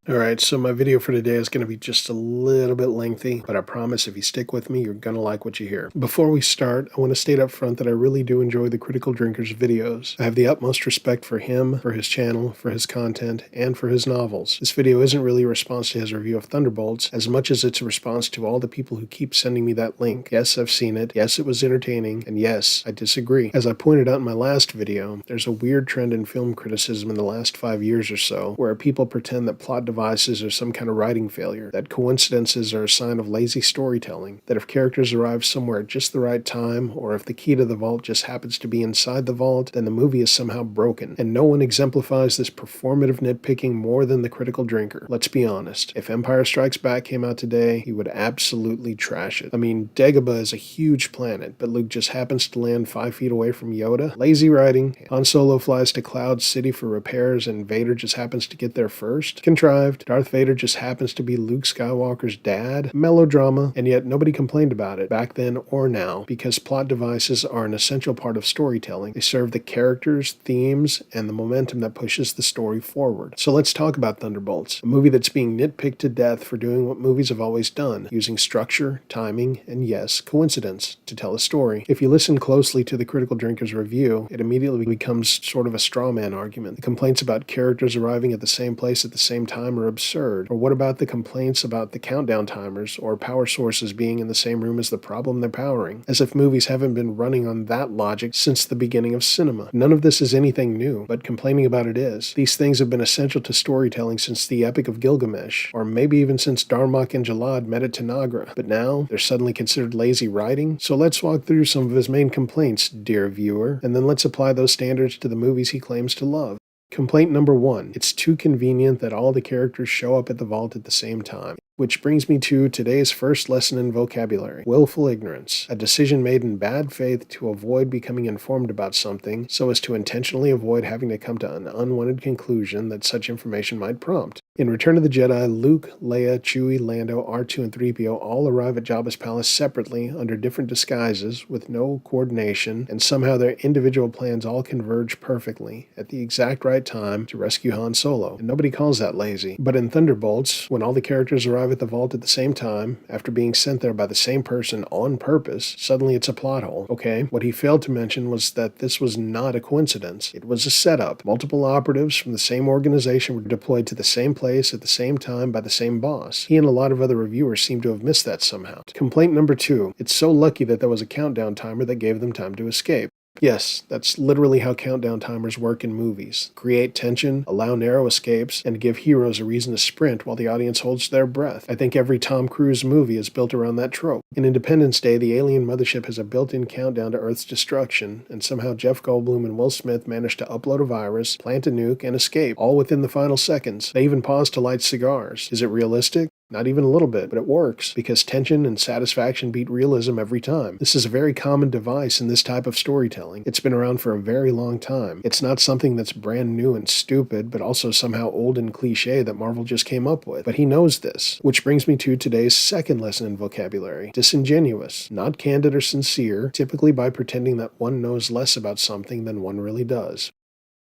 Alright, so my video for today is going to be just a little bit lengthy, but I promise if you stick with me, you're going to like what you hear. Before we start, I want to state up front that I really do enjoy the Critical Drinker's videos. I have the utmost respect for him, for his channel, for his content, and for his novels. This video isn't really a response to his review of Thunderbolts, as much as it's a response to all the people who keep sending me that link. Yes, I've seen it, yes, it was entertaining, and yes, I disagree. As I pointed out in my last video, there's a weird trend in film criticism in the last 5 years or so, where people pretend that plot devices are some kind of writing failure, that coincidences are a sign of lazy storytelling, that if characters arrive somewhere at just the right time, or if the key to the vault just happens to be inside the vault, then the movie is somehow broken. And no one exemplifies this performative nitpicking more than the Critical Drinker. Let's be honest, if Empire Strikes Back came out today, he would absolutely trash it. I mean, Dagobah is a huge planet, but Luke just happens to land 5 feet away from Yoda. Lazy writing. Han Solo flies to Cloud City for repairs and Vader just happens to get there first. Contrived. Darth Vader just happens to be Luke Skywalker's dad. Melodrama, and yet nobody complained about it, back then or now, because plot devices are an essential part of storytelling. They serve the characters, themes, and the momentum that pushes the story forward. So let's talk about Thunderbolts, a movie that's being nitpicked to death for doing what movies have always done, using structure, timing, and yes, coincidence to tell a story. If you listen closely to the Critical Drinker's review, it immediately becomes sort of a straw man argument. The complaints about characters arriving at the same place at the same time are absurd. Or what about the complaints about the countdown timers or power sources being in the same room as the problem they're powering? As if movies haven't been running on that logic since the beginning of cinema. None of this is anything new, but complaining about it is. These things have been essential to storytelling since the Epic of Gilgamesh, or maybe even since Darmok and Jalad met at Tanagra. But now, they're suddenly considered lazy writing? So let's walk through some of his main complaints, dear viewer, and then let's apply those standards to the movies he claims to love. Complaint number 1. It's too convenient that all the characters show up at the vault at the same time. Which brings me to today's first lesson in vocabulary. Willful ignorance. A decision made in bad faith to avoid becoming informed about something so as to intentionally avoid having to come to an unwanted conclusion that such information might prompt. In Return of the Jedi, Luke, Leia, Chewie, Lando, R2, and 3PO all arrive at Jabba's palace separately under different disguises with no coordination, and somehow their individual plans all converge perfectly at the exact right time to rescue Han Solo. And nobody calls that lazy. But in Thunderbolts, when all the characters arrive at the vault at the same time, after being sent there by the same person on purpose, suddenly it's a plot hole. Okay, what he failed to mention was that this was not a coincidence. It was a setup. Multiple operatives from the same organization were deployed to the same place at the same time by the same boss. He and a lot of other reviewers seem to have missed that somehow. Complaint number 2. It's so lucky that there was a countdown timer that gave them time to escape. Yes, that's literally how countdown timers work in movies. Create tension, allow narrow escapes, and give heroes a reason to sprint while the audience holds their breath. I think every Tom Cruise movie is built around that trope. In Independence Day, the alien mothership has a built-in countdown to Earth's destruction, and somehow Jeff Goldblum and Will Smith manage to upload a virus, plant a nuke, and escape, all within the final seconds. They even pause to light cigars. Is it realistic? Not even a little bit, but it works, because tension and satisfaction beat realism every time. This is a very common device in this type of storytelling. It's been around for a very long time. It's not something that's brand new and stupid, but also somehow old and cliche that Marvel just came up with. But he knows this. Which brings me to today's second lesson in vocabulary. Disingenuous. Not candid or sincere, typically by pretending that one knows less about something than one really does.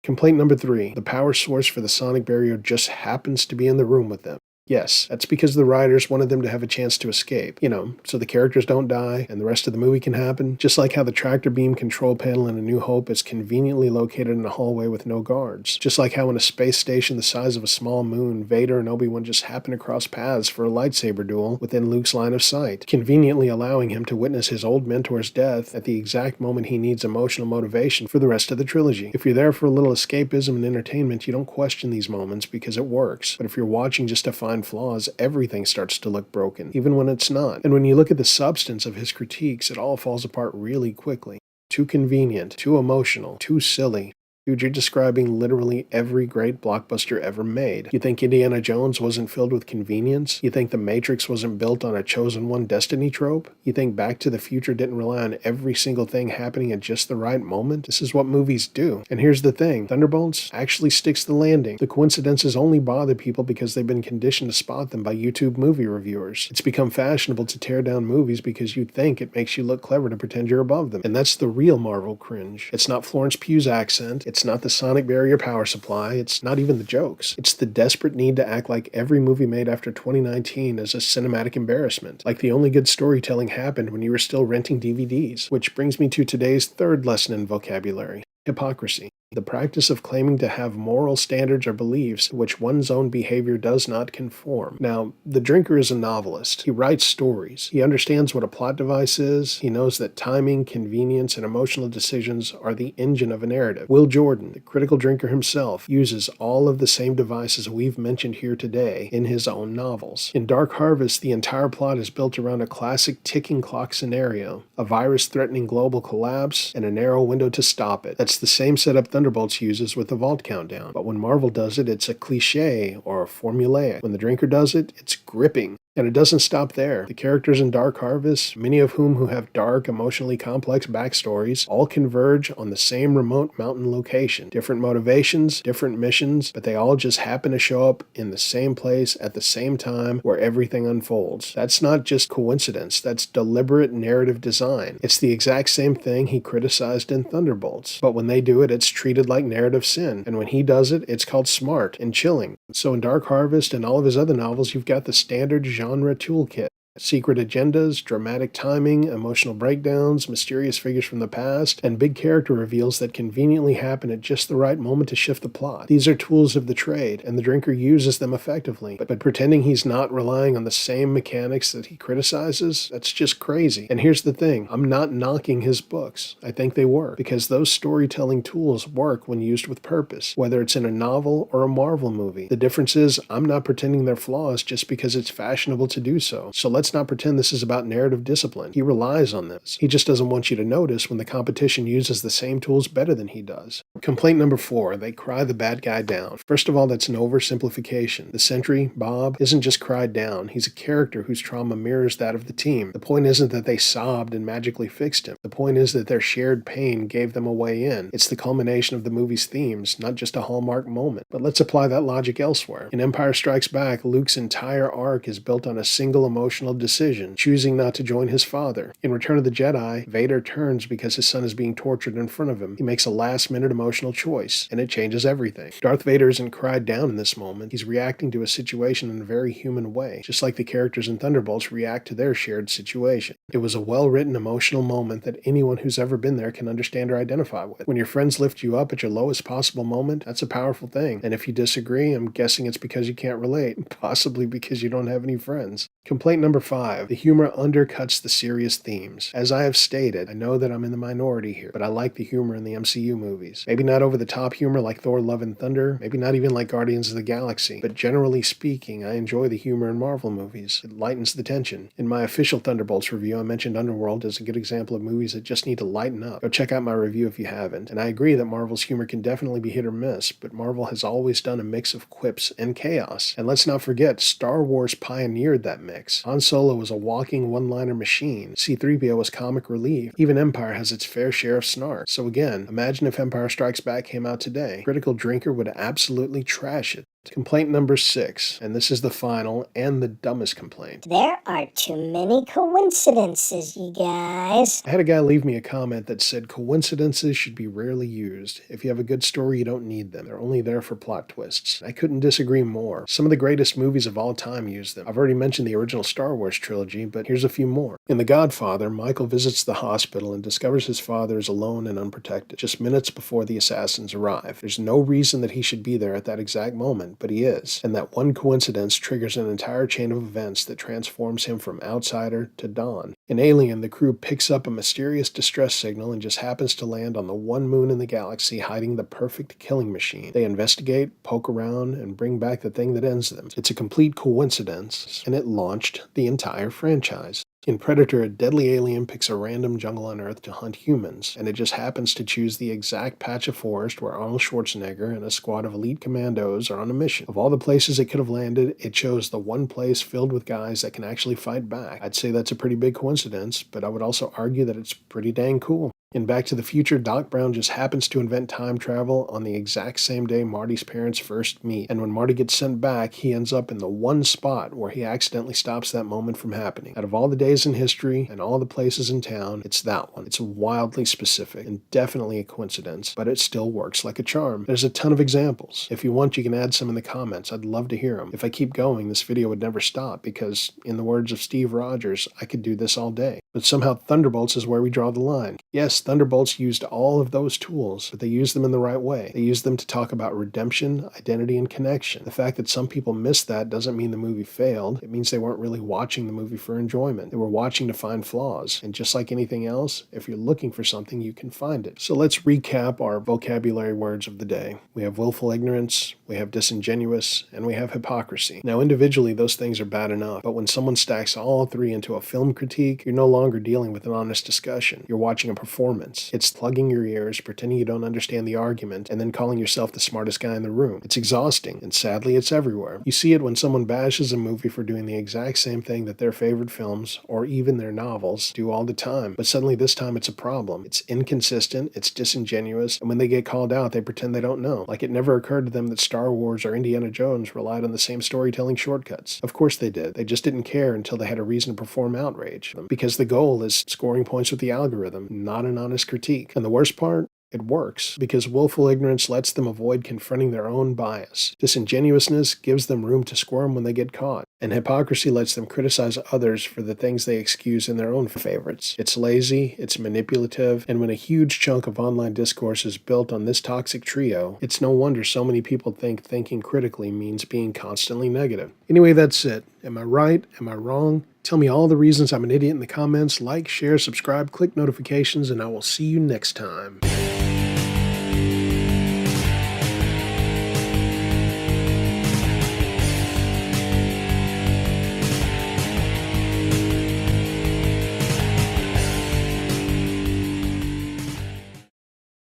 Complaint number 3. The power source for the sonic barrier just happens to be in the room with them. Yes, that's because the writers wanted them to have a chance to escape, so the characters don't die and the rest of the movie can happen, just like how the tractor beam control panel in A New Hope is conveniently located in a hallway with no guards, just like how in a space station the size of a small moon, Vader and Obi-Wan just happen to cross paths for a lightsaber duel within Luke's line of sight, conveniently allowing him to witness his old mentor's death at the exact moment he needs emotional motivation for the rest of the trilogy. If you're there for a little escapism and entertainment, you don't question these moments because it works, but if you're watching just to find flaws, everything starts to look broken, even when it's not. And when you look at the substance of his critiques, it all falls apart really quickly. Too convenient, too emotional, too silly. Dude, you're describing literally every great blockbuster ever made. You think Indiana Jones wasn't filled with convenience? You think The Matrix wasn't built on a chosen one destiny trope? You think Back to the Future didn't rely on every single thing happening at just the right moment? This is what movies do. And here's the thing, Thunderbolts actually sticks the landing. The coincidences only bother people because they've been conditioned to spot them by YouTube movie reviewers. It's become fashionable to tear down movies because you think it makes you look clever to pretend you're above them. And that's the real Marvel cringe. It's not Florence Pugh's accent, it's It's not the sonic barrier power supply, it's not even the jokes. It's the desperate need to act like every movie made after 2019 is a cinematic embarrassment, like the only good storytelling happened when you were still renting DVDs. Which brings me to today's third lesson in vocabulary: hypocrisy. The practice of claiming to have moral standards or beliefs to which one's own behavior does not conform. Now, the drinker is a novelist. He writes stories. He understands what a plot device is. He knows that timing, convenience, and emotional decisions are the engine of a narrative. Will Jordan, the critical drinker himself, uses all of the same devices we've mentioned here today in his own novels. In Dark Harvest, the entire plot is built around a classic ticking clock scenario: a virus threatening global collapse and a narrow window to stop it. That's the same setup Thunderbolts uses with the Vault Countdown, but when Marvel does it, it's a cliche or formulaic. When the drinker does it, it's gripping. And it doesn't stop there. The characters in Dark Harvest, many of whom have dark, emotionally complex backstories, all converge on the same remote mountain location. Different motivations, different missions, but they all just happen to show up in the same place at the same time where everything unfolds. That's not just coincidence, that's deliberate narrative design. It's the exact same thing he criticized in Thunderbolts. But when they do it, it's treated like narrative sin. And when he does it, it's called smart and chilling. So in Dark Harvest and all of his other novels, you've got the standard genre toolkit: secret agendas, dramatic timing, emotional breakdowns, mysterious figures from the past, and big character reveals that conveniently happen at just the right moment to shift the plot. These are tools of the trade, and the drinker uses them effectively. But pretending he's not relying on the same mechanics that he criticizes, that's just crazy. And here's the thing, I'm not knocking his books. I think they work, because those storytelling tools work when used with purpose, whether it's in a novel or a Marvel movie. The difference is, I'm not pretending they're flaws just because it's fashionable to do so. So let's not pretend this is about narrative discipline. He relies on this. He just doesn't want you to notice when the competition uses the same tools better than he does. Complaint number 4, they cry the bad guy down. First of all, that's an oversimplification. The sentry, Bob, isn't just cried down. He's a character whose trauma mirrors that of the team. The point isn't that they sobbed and magically fixed him. The point is that their shared pain gave them a way in. It's the culmination of the movie's themes, not just a hallmark moment. But let's apply that logic elsewhere. In Empire Strikes Back, Luke's entire arc is built on a single emotional decision, choosing not to join his father. In Return of the Jedi, Vader turns because his son is being tortured in front of him. He makes a last-minute emotional choice, and it changes everything. Darth Vader isn't cried down in this moment. He's reacting to a situation in a very human way, just like the characters in Thunderbolts react to their shared situation. It was a well-written emotional moment that anyone who's ever been there can understand or identify with. When your friends lift you up at your lowest possible moment, that's a powerful thing. And if you disagree, I'm guessing it's because you can't relate, possibly because you don't have any friends. Complaint number 5, the humor undercuts the serious themes. As I have stated, I know that I'm in the minority here, but I like the humor in the MCU movies. Maybe not over-the-top humor like Thor: Love and Thunder, maybe not even like Guardians of the Galaxy, but generally speaking, I enjoy the humor in Marvel movies. It lightens the tension. In my official Thunderbolts review, I mentioned Underworld as a good example of movies that just need to lighten up. Go check out my review if you haven't. And I agree that Marvel's humor can definitely be hit or miss, but Marvel has always done a mix of quips and chaos. And let's not forget, Star Wars pioneered that mix. Han Solo was a walking one-liner machine. C-3PO was comic relief. Even Empire has its fair share of snark. So again, imagine if Empire Strikes Back came out today. Critical drinker would absolutely trash it. Complaint number 6, and this is the final and the dumbest complaint. There are too many coincidences, you guys. I had a guy leave me a comment that said coincidences should be rarely used. If you have a good story, you don't need them. They're only there for plot twists. I couldn't disagree more. Some of the greatest movies of all time use them. I've already mentioned the original Star Wars trilogy, but here's a few more. In The Godfather, Michael visits the hospital and discovers his father is alone and unprotected, just minutes before the assassins arrive. There's no reason that he should be there at that exact moment, but he is, and that one coincidence triggers an entire chain of events that transforms him from outsider to Don. In Alien, the crew picks up a mysterious distress signal and just happens to land on the one moon in the galaxy hiding the perfect killing machine. They investigate, poke around, and bring back the thing that ends them. It's a complete coincidence, and it launched the entire franchise. In Predator, a deadly alien picks a random jungle on Earth to hunt humans, and it just happens to choose the exact patch of forest where Arnold Schwarzenegger and a squad of elite commandos are on a mission. Of all the places it could have landed, it chose the one place filled with guys that can actually fight back. I'd say that's a pretty big coincidence, but I would also argue that it's pretty dang cool. In Back to the Future, Doc Brown just happens to invent time travel on the exact same day Marty's parents first meet, and when Marty gets sent back, he ends up in the one spot where he accidentally stops that moment from happening. Out of all the days in history and all the places in town, it's that one. It's wildly specific and definitely a coincidence, but it still works like a charm. There's a ton of examples. If you want, you can add some in the comments. I'd love to hear them. If I keep going, this video would never stop because, in the words of Steve Rogers, I could do this all day. But somehow Thunderbolts is where we draw the line. Yes, Thunderbolts used all of those tools, but they used them in the right way. They used them to talk about redemption, identity, and connection. The fact that some people missed that doesn't mean the movie failed. It means they weren't really watching the movie for enjoyment. They were watching to find flaws. And just like anything else, if you're looking for something, you can find it. So let's recap our vocabulary words of the day. We have willful ignorance, we have disingenuous, and we have hypocrisy. Now, individually, those things are bad enough, but when someone stacks all three into a film critique, you're no longer dealing with an honest discussion. You're watching a performance. It's plugging your ears, pretending you don't understand the argument, and then calling yourself the smartest guy in the room. It's exhausting, and sadly, it's everywhere. You see it when someone bashes a movie for doing the exact same thing that their favorite films, or even their novels, do all the time. But suddenly this time it's a problem. It's inconsistent, it's disingenuous, and when they get called out, they pretend they don't know. Like it never occurred to them that Star Wars or Indiana Jones relied on the same storytelling shortcuts. Of course they did. They just didn't care until they had a reason to perform outrage. Because the goal is scoring points with the algorithm, not an honest critique. And the worst part? It works, because willful ignorance lets them avoid confronting their own bias. Disingenuousness gives them room to squirm when they get caught. And hypocrisy lets them criticize others for the things they excuse in their own favorites. It's lazy, it's manipulative, and when a huge chunk of online discourse is built on this toxic trio, it's no wonder so many people think thinking critically means being constantly negative. Anyway, that's it. Am I right? Am I wrong? Tell me all the reasons I'm an idiot in the comments. Like, share, subscribe, click notifications, and I will see you next time.